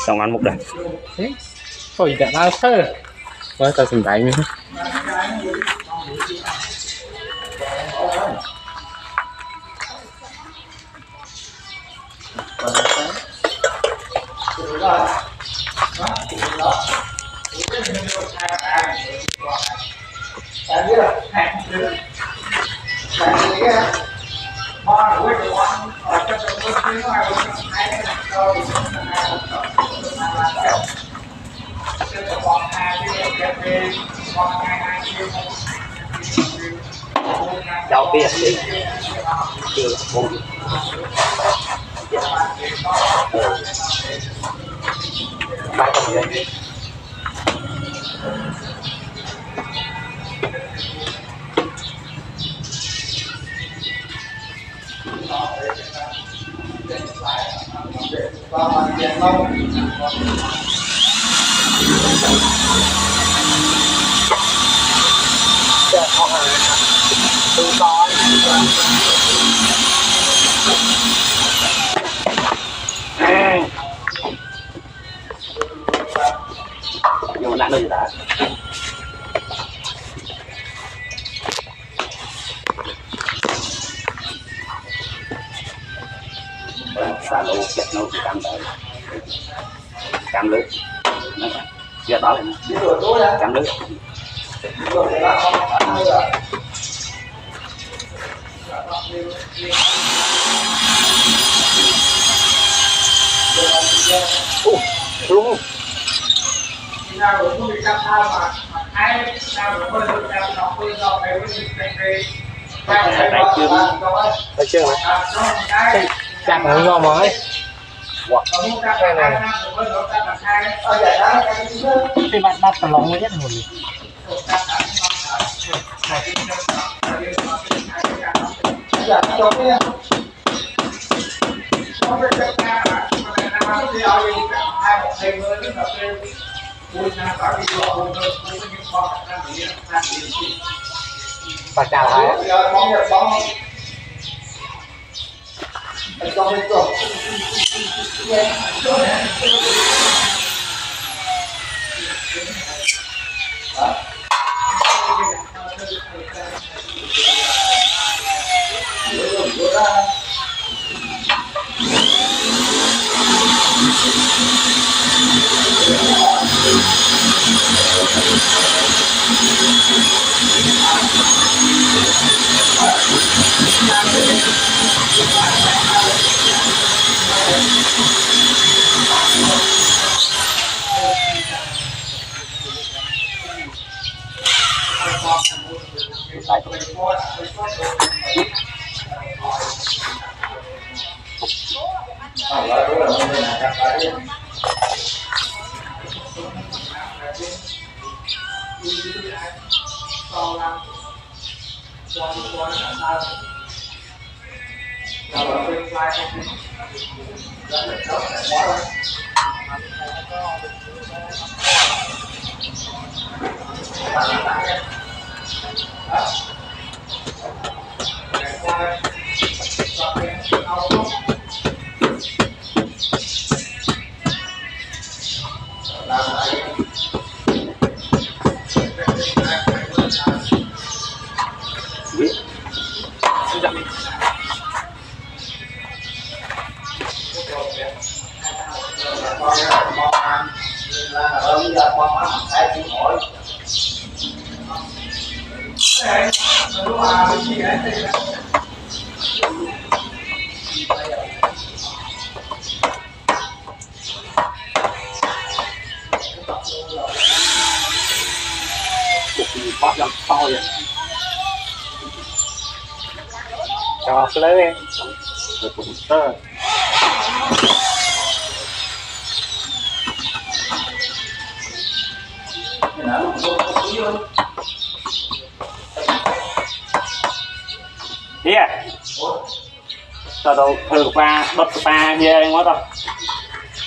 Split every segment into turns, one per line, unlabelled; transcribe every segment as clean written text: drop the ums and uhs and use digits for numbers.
xong ăn một đợt
thôi đã bao sơ với tao xin đánh nữa
đầu tiên đi chưa bụng ba trăm nghìn nhưng mà nặng đây đã xả lô chặt nấu thì cam lưới giờ đó là cam lưới
luôn
nào cũng bị cắt thao mà ai nào cũng có được làm học với do phải với
thấy chưa mày chặt nó ngon mà ấy thì bạn đặt tờ lông nhất rồi và chào hai
bóp làm to vậy
cho lấy đi
đi à tao đâu thử qua đốt qua kia ngó tao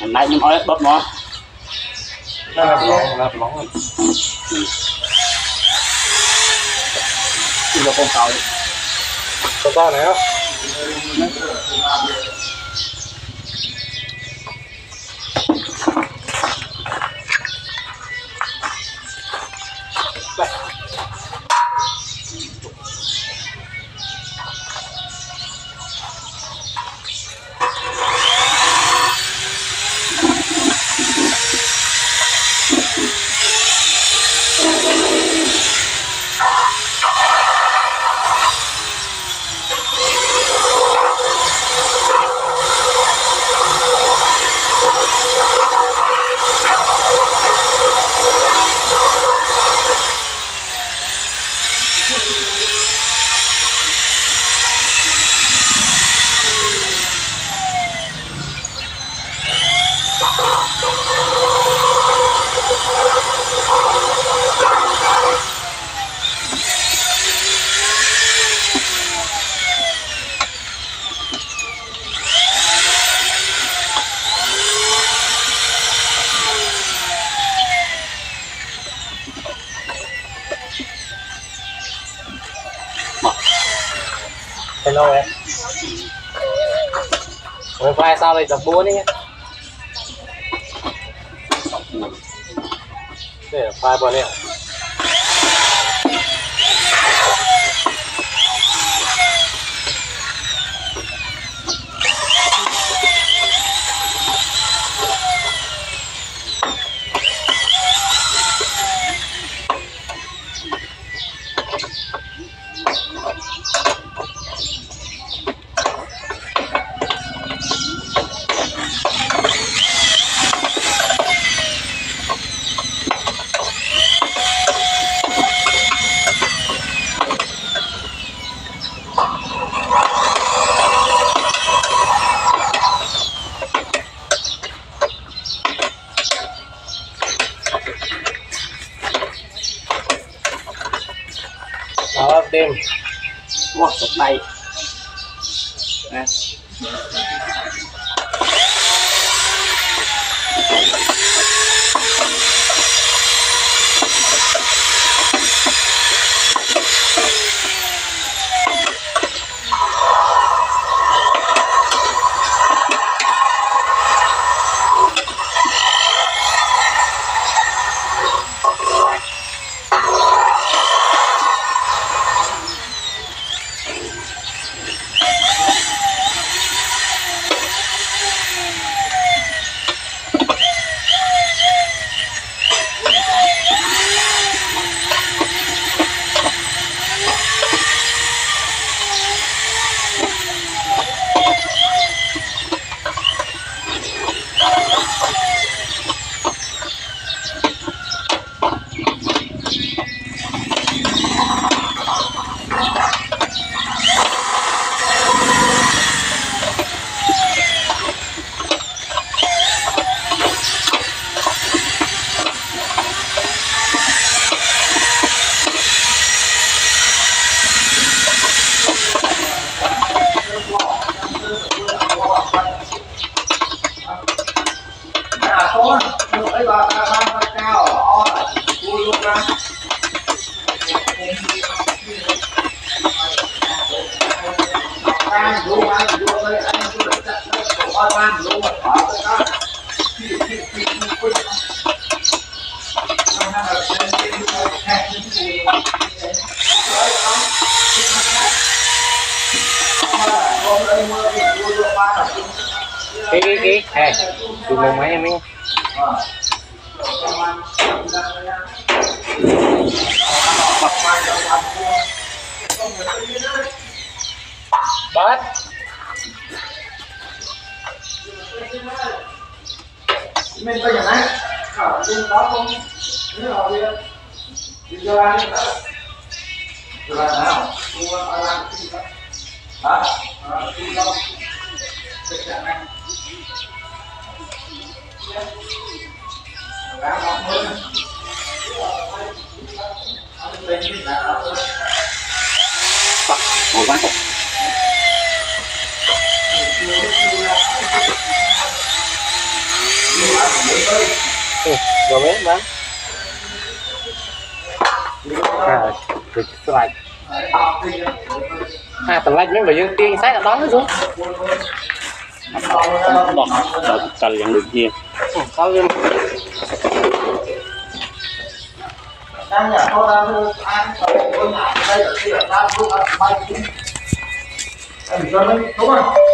này nhưng nói đốt nó
là bóng
nó con tàu
con to này không Hello em. Ôi khoai sao lại tập búa đi nhé. Đây là khoai bò nè. Đó đêm.
Wow, sụp đây nè.
Con, ấy bà cao, vui luôn ra. Ăn luôn đây, ăn luôn chặt nó ăn luôn mà bỏ cái đó.
Cái hey, chụp một máy em ấy. Bớt.
Mình bây giờ này, bên đó không, nếu họ đi, đi cho ăn đi đó, cho ăn nào, mua ăn cái gì đó, hả, đi đâu, chắc chắn này, bán ngon hơn, ăn bên cái nào hơn,
Ngồi quán
Rồi mấy bán. Được lại. Tầng lạnh mấy người tiên sáng là đón nó xuống.
đọt cần nhận được gì
Sao em
đang nhà tôi đang ăn tôi làm đây ở kia đang lúc ăn bay đúng không?